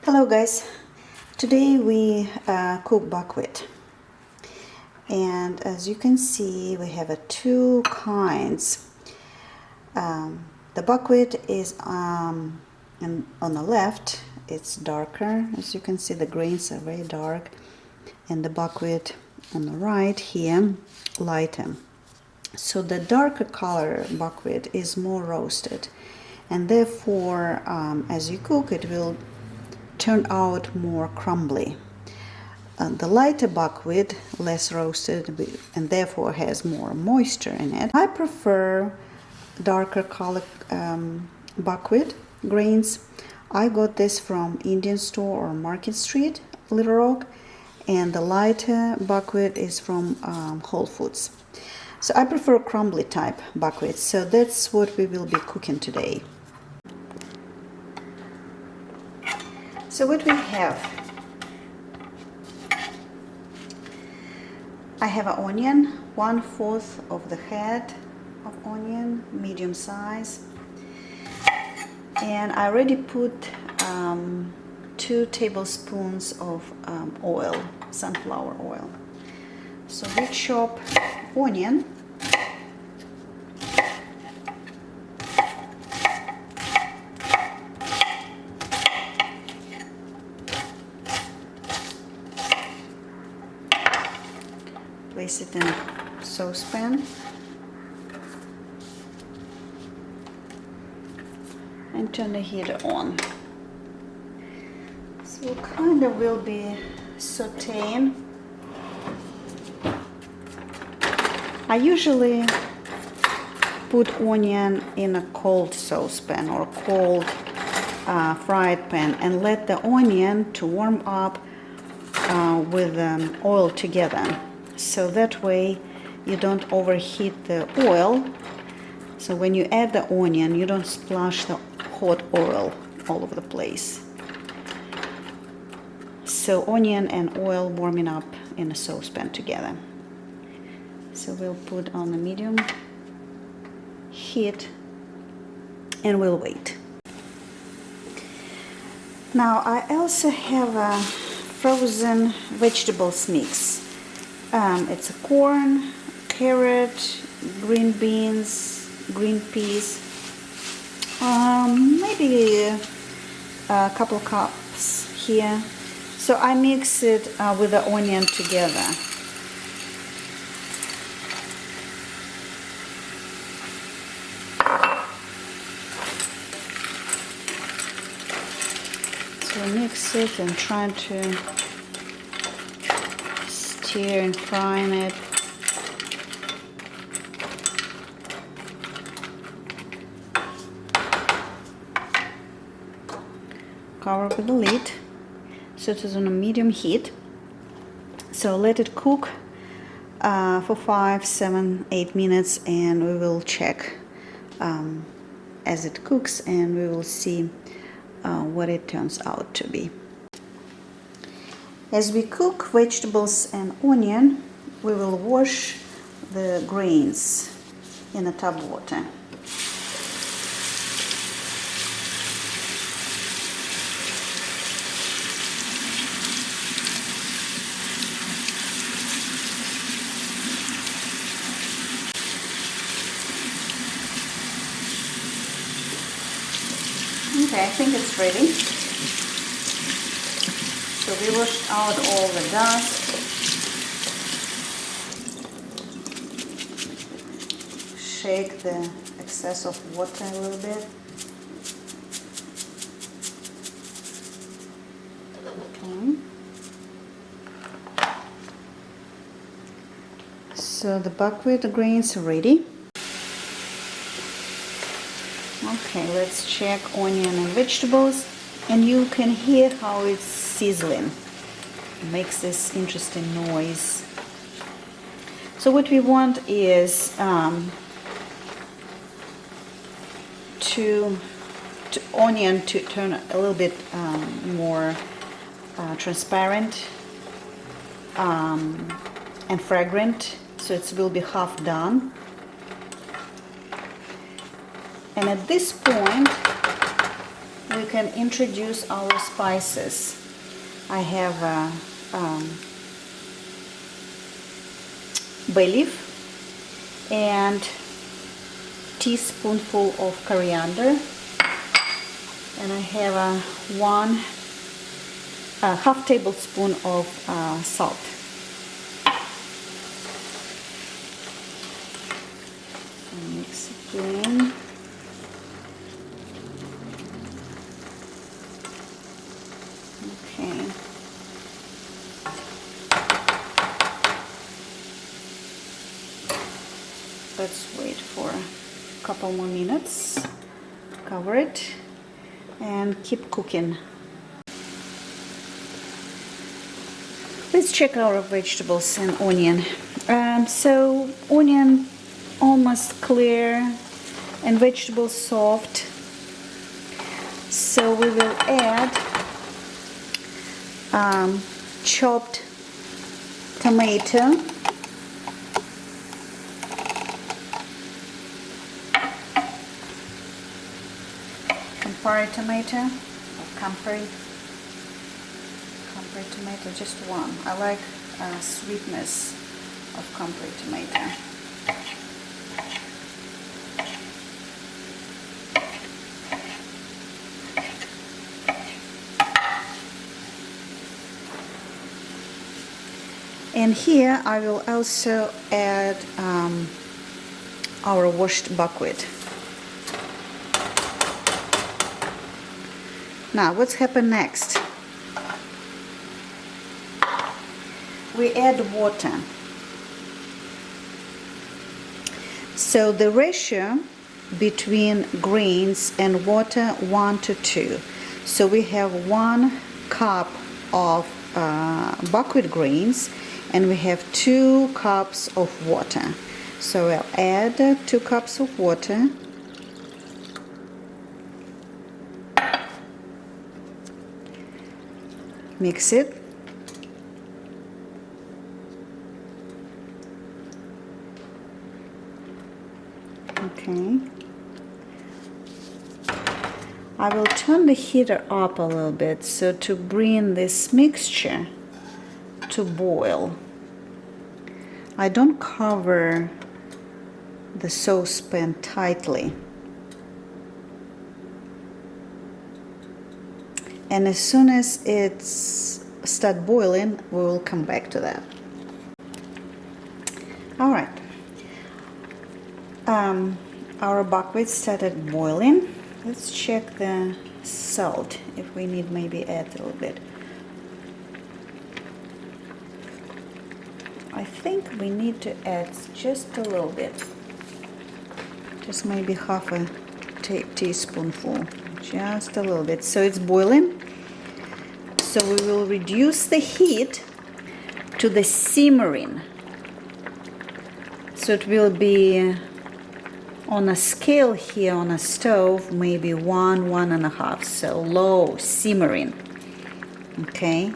Hello guys, today we cook buckwheat, and as you can see we have two kinds. The buckwheat is on the left, it's darker. As you can see, the grains are very dark, and the buckwheat on the right here lighter. So the darker color buckwheat is more roasted, and therefore as you cook it will turn out more crumbly. The lighter buckwheat, less roasted, and therefore has more moisture in it. I prefer darker color buckwheat grains. I got this from Indian store or Market Street, Little Rock, and the lighter buckwheat is from Whole Foods. So I prefer crumbly type buckwheat, so that's what we will be cooking today. So what we have, I have an onion, 1/4 of the head of onion, medium size, and I already put 2 tablespoons of oil, sunflower oil. So we chop onion. Place it in a saucepan and turn the heater on. So kind of will be sauteing. I usually put onion in a cold saucepan or cold fried pan and let the onion to warm up with oil together. So that way you don't overheat the oil. So when you add the onion, you don't splash the hot oil all over the place. So onion and oil warming up in a saucepan together. So we'll put on a medium heat and we'll wait. Now I also have a frozen vegetables mix. It's a corn, carrot, green beans, green peas, maybe a couple of cups here. So I mix it with the onion together. So mix it and try to stir and frying it. Cover with the lid so it is on a medium heat. So let it cook for 5, 7, 8 minutes, and we will check as it cooks, and we will see what it turns out to be. As we cook vegetables and onion, we will wash the grains in a tub of water. Okay, I think it's ready. So we washed out all the dust. Shake the excess of water a little bit. Okay. So the buckwheat grains are ready. Okay, let's check onion and vegetables, and you can hear how it's sizzling. It makes this interesting noise. So what we want is to onion to turn a little bit more transparent and fragrant, so it will be half done. And at this point we can introduce our spices. I have bay leaf and teaspoonful of coriander, and I have a half tablespoon of salt. And mix again. Okay. Let's wait for a couple more minutes. Cover it and keep cooking. Let's check our vegetables and onion. So onion almost clear and vegetables soft. So we will add chopped tomato, Campari tomato, or Campari tomato, just one. I like sweetness of Campari tomato. And here I will also add our washed buckwheat. Now, what's happened next? We add water. So the ratio between grains and water 1 to 2. So we have 1 cup of buckwheat grains and we have 2 cups of water. So I'll add 2 cups of water. Mix it. Okay. I will turn the heater up a little bit so to bring this mixture to boil. I don't cover the saucepan tightly. And as soon as it's start boiling, we will come back to that. All right. Our buckwheat started boiling. Let's check the salt, if we need maybe add a little bit. I think we need to add just a little bit. Just maybe half a teaspoonful. Just a little bit. So it's boiling. So we will reduce the heat to the simmering. So it will be on a scale here on a stove, maybe 1.5. So low, simmering. Okay.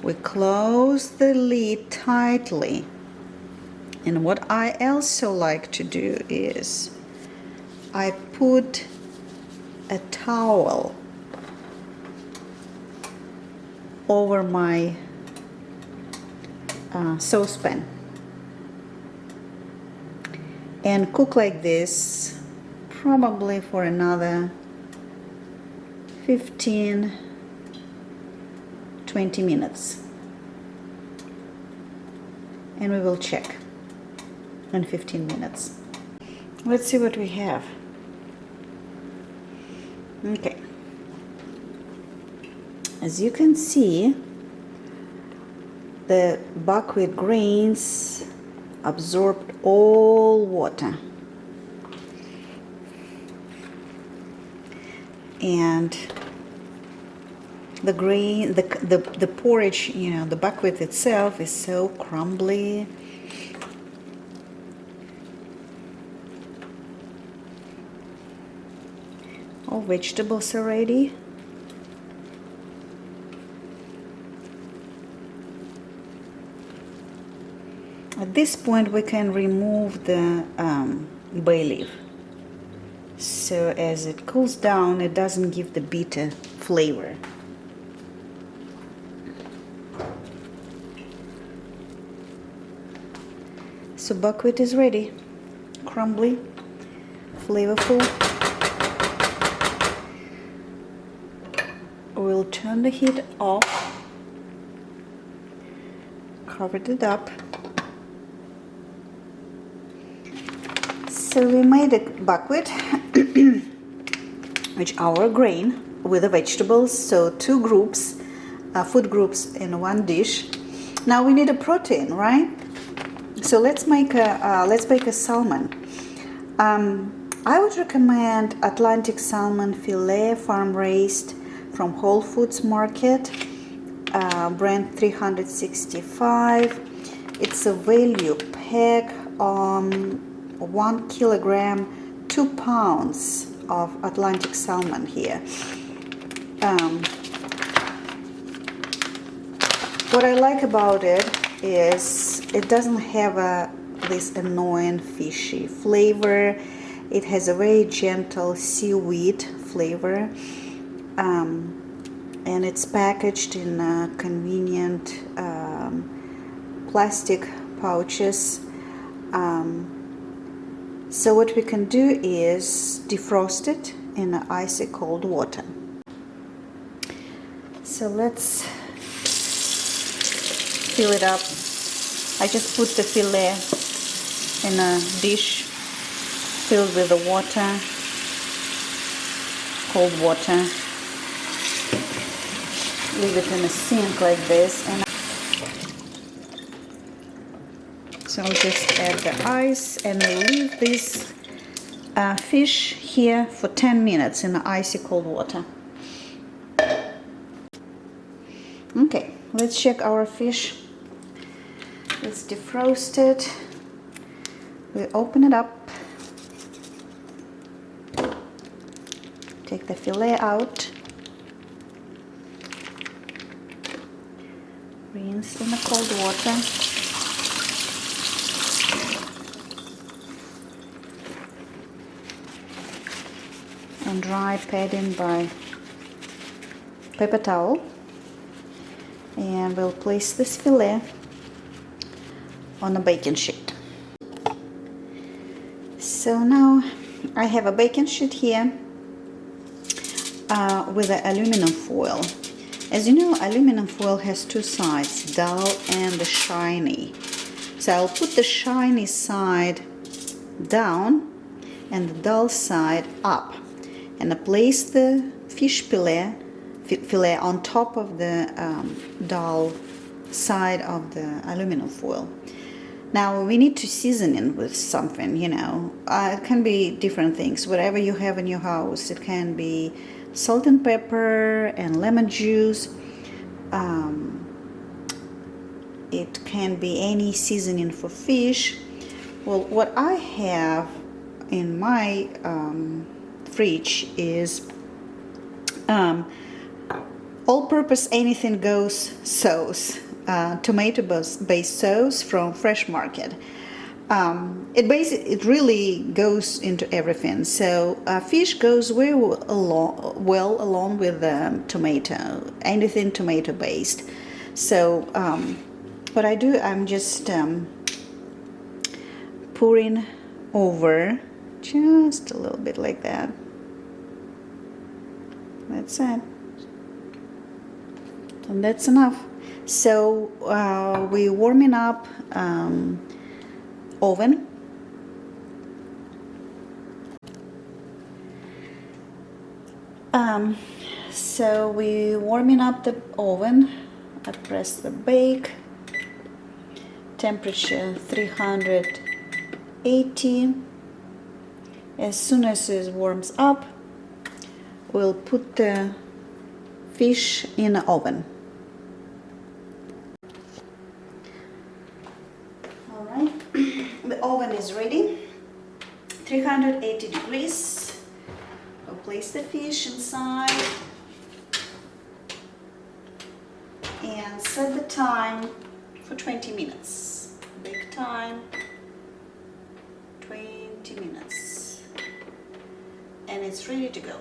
We close the lid tightly. And what I also like to do is I put a towel over my saucepan and cook like this probably for another 15-20 minutes, and we will check in 15 minutes. Let's see what we have. Okay, as you can see, the buckwheat grains absorbed all water, and the grain, the porridge, you know, the buckwheat itself is so crumbly. All vegetables are ready. At this point we can remove the bay leaf. So so as it cools down, it doesn't give the bitter flavor. So buckwheat is ready, crumbly, flavorful. We'll turn the heat off, covered it up. So we made a buckwheat, which our grain with the vegetables. So two groups, food groups in one dish. Now we need a protein, right? So let's make a salmon. I would recommend Atlantic salmon fillet, farm raised from Whole Foods Market, brand 365. It's a value pack on 1 kilogram, 2 pounds of Atlantic salmon here. What I like about it is it doesn't have this annoying fishy flavor. It has a very gentle seaweed flavor, and it's packaged in convenient plastic pouches. So what we can do is defrost it in icy cold water. So let's fill it up. I just put the fillet in a dish filled with the water, cold water. Leave it in a sink like this, and so I'll just add the ice and leave this fish here for 10 minutes in icy cold water. Okay, let's check our fish. It's defrosted. We open it up, take the fillet out, rinse in the cold water. And dry padding by paper towel, and we'll place this fillet on a baking sheet. So now I have a baking sheet here with an aluminum foil. As you know, aluminum foil has two sides, dull and the shiny. So I'll put the shiny side down and the dull side up, and I place the fish fillet on top of the dull side of the aluminum foil. Now we need to season it with something, you know. It can be different things, whatever you have in your house. It can be salt and pepper and lemon juice. It can be any seasoning for fish. Well, what I have in my fridge is all-purpose anything goes sauce, tomato-based sauce from Fresh Market. It really goes into everything. So fish goes very well along with tomato, anything tomato-based. So what I do, I'm just pouring over just a little bit like that. That's it. And that's enough. So we're warming up oven. So we're warming up the oven. I press the bake. Temperature 380. As soon as it warms up, we'll put the fish in the oven. Alright, the oven is ready. 380 degrees. We'll place the fish inside and set the time for 20 minutes. Bake time 20 minutes. and it's ready to go.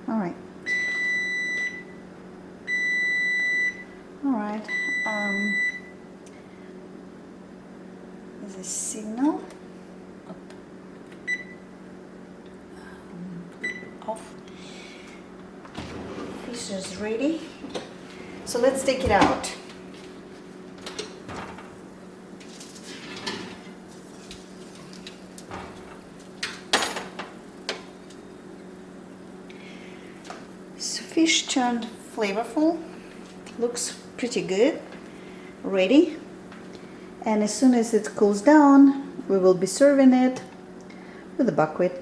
All right. All right. There's a signal. Off. Fish is ready. So let's take it out. So fish turned flavorful, looks pretty good, ready. And as soon as it cools down, we will be serving it with the buckwheat.